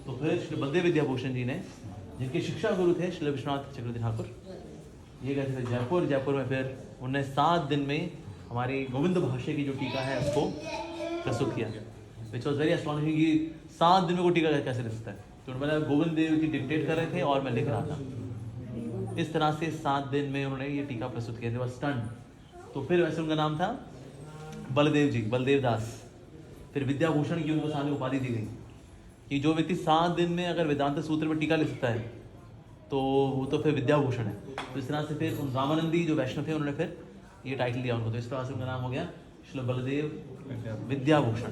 तो फिर श्री बलदेव विद्याभूषण जी ने, जिनके शिक्षा गुरु थे श्री विश्वनाथ चक्रवर्ती ठाकुर, ये गए थे जयपुर। जयपुर में फिर उन्होंने 7 दिन में हमारी गोविंद भाष्य की जो टीका है उसको प्रस्तुत किया, विच वॉज वेरी एस्टॉनिशिंग कि 7 दिन में कोई टीका कैसे लिख सकता है। तो उन्होंने गोविंद देव जी डिक्टेट कर रहे थे और मैं लिख रहा था। इस तरह से 7 दिन में उन्होंने ये टीका प्रस्तुत किया, था स्टंट। तो फिर वैसे उनका नाम था बलदेव जी, बलदेव दास। फिर विद्याभूषण की उनको सामने उपाधि दी गई कि जो व्यक्ति 7 दिन में अगर वेदांत सूत्र में टीका लिख सकता है तो वो तो फिर विद्याभूषण है। तो इस तरह से फिर उन रामानंदी जो वैष्णव थे उन्होंने फिर ये टाइटल दिया उनको। तो इस तरह से उनका नाम हो गया श्री बलदेव विद्याभूषण।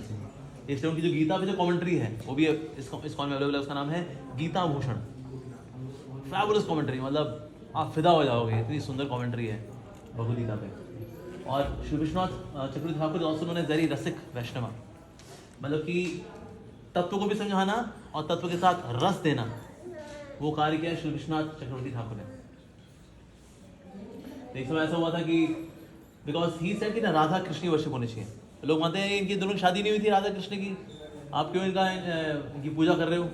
इसलिए उनकी जो गीता पे जो कमेंट्री है वो भी इस्कॉन में अवेलेबल है, उसका नाम है गीता भूषण। फैबुलस कमेंट्री, मतलब आप फिदा हो जाओगे, इतनी सुंदर कमेंट्री है भगवद गीता पे। और श्री विश्वनाथ चक्रवर्ती ठाकुर ऑल्सो उन्होंने वेरी रसिक वैष्णव, मतलब कि तत्व को भी समझाना और तत्व के साथ रस देना, वो कार्य किया श्री विश्वनाथ चक्रवर्ती ठाकुर ने। एक समय ऐसा हुआ था कि बिकॉज ही सेड कि ना राधा कृष्ण वर्शिप होनी चाहिए। लोग मानते हैं इनकी दोनों की शादी नहीं हुई थी राधा कृष्ण की, आप क्यों इनकी पूजा कर रहे हो।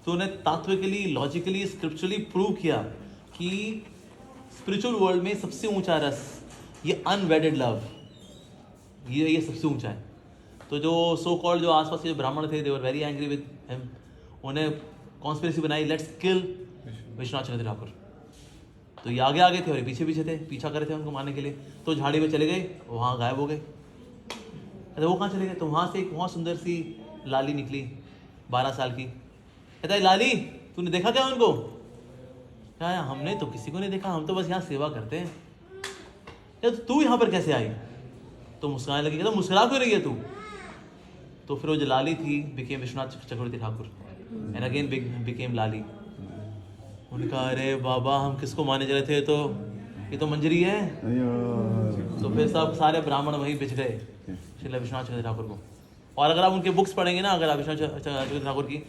तो उन्हें तात्विकली, लॉजिकली, स्क्रिप्चुअली प्रूव किया कि स्पिरिचुअल वर्ल्ड में सबसे ऊंचा रस ये अनवेडेड लव, ये सबसे ऊंचा है। तो जो सो कॉल्ड जो आसपास के जो ब्राह्मण थे, they were very angry with him. उन्हें कॉन्स्पिरेसी बनाई, लेट्स किल विश्वनाथ चक्रवर्ती ठाकुर। तो ये आगे आगे थे और ये पीछे पीछे थे, पीछा कर रहे थे उनको मारने के लिए। तो झाड़ी में चले गए, वहाँ गायब हो गए। अरे वो कहाँ चले गए? तो वहाँ से एक बहुत सुंदर सी लाली निकली 12 साल की। कहता है लाली तूने देखा क्या उनको? क्या हमने तो किसी को नहीं देखा, हम तो बस यहाँ सेवा करते हैं। तो तू यहाँ पर कैसे आई? तो मुस्कुराने लगी। कहता मुस्कुरा क्यों रही है तू? तो फिर वो जो लाली थी became Vishwanath Chakravarti Thakur and again became Lali. उनका अरे बाबा हम किसको माने चले थे, तो ये तो मंजरी है। तो फिर सब सारे ब्राह्मण वहीं बिछ गए श्री विश्वनाथ चक्रवर्ती ठाकुर को। और अगर आप उनके बुक्स पढ़ेंगे ना, अगर आप विश्वनाथ चक्रवर्ती ठाकुर की,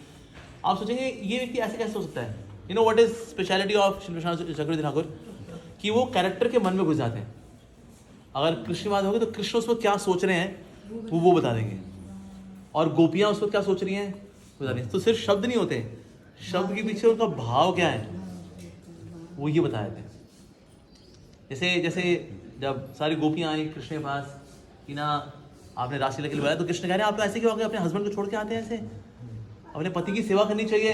आप सोचेंगे ये व्यक्ति ऐसे कैसे हो सकता है। You know what is speciality of Shri Vishwanath Chakravarti Thakur, कि वो कैरेक्टर के मन में घुस जाते हैं। अगर कृष्णवाद होगे तो कृष्ण उस वक्त क्या सोच रहे हैं वो बता देंगे, और गोपियाँ उस वक्त क्या सोच रही हैं बता देंगे। तो सिर्फ शब्द नहीं होते, शब्द के पीछे उनका भाव क्या है वो ये बताए थे। जैसे जब सारी गोपियाँ आई कृष्ण के पास कि ना आपने रासलीला के लिए बुलाया, तो कृष्ण कह रहे हैं आप तो ऐसे क्यों हो गए, अपने हस्बैंड को छोड़ के आते हैं ऐसे, अपने पति की सेवा करनी चाहिए।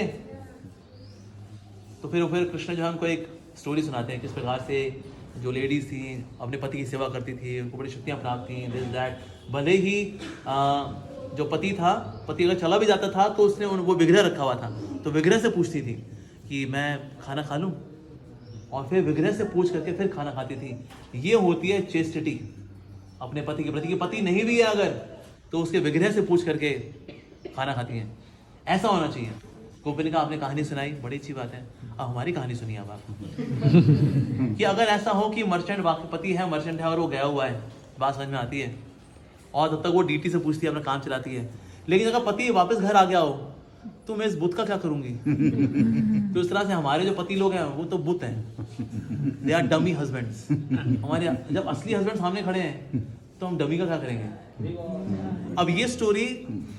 तो फिर कृष्ण जो है हमको एक स्टोरी सुनाते हैं किस प्रकार से जो लेडीज थी अपने पति की सेवा करती थी, उनको बड़ी शक्तियाँ प्राप्त थी, दिस दैट। भले ही जो पति था, पति अगर चला भी जाता था तो उसने वो विग्रह रखा हुआ था, तो विग्रह से पूछती थी कि मैं खाना खा लूँ, और फिर विग्रह से पूछ करके फिर खाना खाती थी। ये होती है चेस्टिटी अपने पति के प्रति। कि पति नहीं भी है अगर तो उसके विग्रह से पूछ करके खाना खाती हैं। ऐसा होना चाहिए। गोपी ने कहा आपने कहानी सुनाई, बड़ी अच्छी बात है, अब हमारी कहानी सुनिए अब आप। कि अगर ऐसा हो कि मर्चेंट वाकई पति है, मर्चेंट है और वो गया हुआ है, बात समझ में आती है, और तब तक वो ड्यूटी से पूछती है, अपना काम चलाती है। लेकिन अगर पति वापस घर आ गया हो तो मैं इस बुत का क्या करूंगी। तो इस तरह से हमारे जो पति लोग हैं वो तो बुत हैं, दे आर डमी हस्बैंड्स। हमारे जब असली हस्बैंड सामने खड़े हैं तो हम डमी का क्या करेंगे। अब ये स्टोरी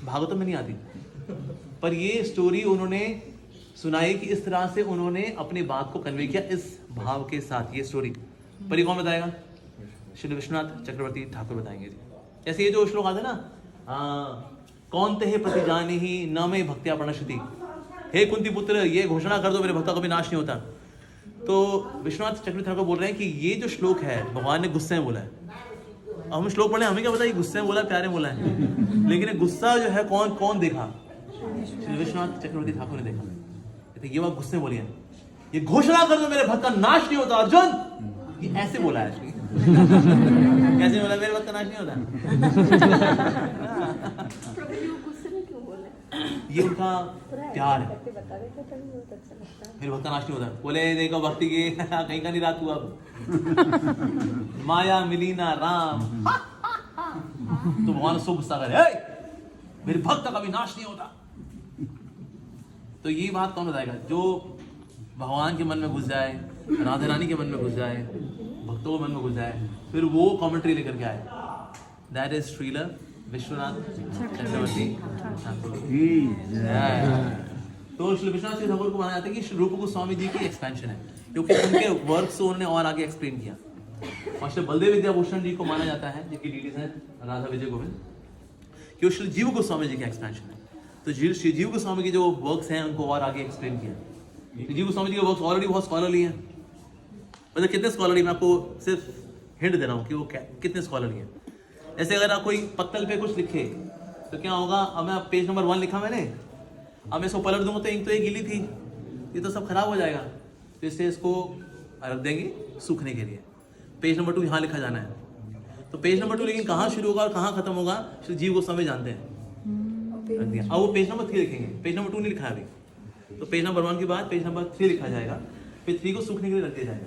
भागवतम में नहीं आती, पर ये स्टोरी उन्होंने सुनाई कि इस तरह से उन्होंने अपनी बात को कन्वे किया इस भाव के साथ। ये स्टोरी पर ये कौन बताएगा? श्री विश्वनाथ चक्रवर्ती ठाकुर बताएंगे। जैसे ये जो श्लोक आता है ना, कौन ते प्रति जाने ही न में भक्त्या प्रणश्यति, हे कुंती पुत्र ये घोषणा कर दो मेरे भक्ता कभी नाश नहीं होता। तो विश्वनाथ चक्रवर्ती ठाकुर बोल रहे हैं कि ये जो श्लोक है भगवान ने गुस्से में बोला है। अब हम श्लोक पढ़े, हमें क्या पता ये गुस्से में बोला है, प्यारे बोला है, लेकिन ये गुस्सा जो है कौन देखा? श्री विश्वनाथ चक्रवर्ती ठाकुर ने देखा। ये बात गुस्से में बोली है, ये घोषणा कर दो मेरे भक्त का नाश नहीं होता अर्जुन, ये ऐसे बोला है। कैसे बोला? मेरे भक्त का नाश नहीं होता। ये उनका प्यार है, मेरे भक्त का नाश नहीं होता। बोले देखो भक्ति की कहीं का नहीं रात हुआ, माया मिली ना राम। तो भगवान सो गुस्सा करे, मेरे भक्त का कभी नाश नहीं होता। तो ये बात कौन बताएगा? जो भगवान के मन में घुस जाए, राधा रानी के मन में घुस जाए, भक्तों के मन में घुस जाए, फिर वो कमेंट्री लेकर के आए। That is Srila Vishwanath Chakravarti Thakur. तो श्री विश्वनाथ श्री ठाकुर को माना जाता है कि श्री रूप गोस्वामी जी की एक्सपेंशन है, क्योंकि उनके वर्क्स को उन्होंने और आगे एक्सप्लेन किया। और श्री बलदेव विद्याभूषण जी को माना जाता है, जिनकी डीटीज हैं राधा विजय गोविंद, कि वो श्री जीव गोस्वामी जी की एक्सपेंशन है। तो श्री जीव गोस्वामी के जो वर्क्स हैं उनको और आगे एक्सप्लेन किया। जीव गोस्वामी जी के वर्क्स ऑलरेडी बहुत स्कॉलरली हैं, मतलब कितने स्कॉलरली, मैं आपको सिर्फ हिंट दे रहा हूँ कि वो कितने स्कॉलरली हैं। जैसे अगर आप कोई पत्तल पे कुछ लिखे तो क्या होगा, अब मैं पेज नंबर 1 लिखा मैंने, अब मैं इसको पलट दूंगा तो इंक तो ये गीली थी, ये तो सब खराब हो जाएगा, तो इससे इसको रख देंगे सूखने के लिए। पेज नंबर 2 यहाँ लिखा जाना है, तो पेज नंबर 2 लेकिन कहाँ शुरू होगा और कहाँ खत्म होगा श्री जीव गोस्वामी जानते हैं, रख दिया। अब वो पेज नंबर 3 लिखेंगे, पेज नंबर 2 नहीं लिखा है अभी, तो पेज नंबर 1 के बाद पेज नंबर 3 लिखा जाएगा, फिर 3 को सूखने के लिए रख दिया जाएगा।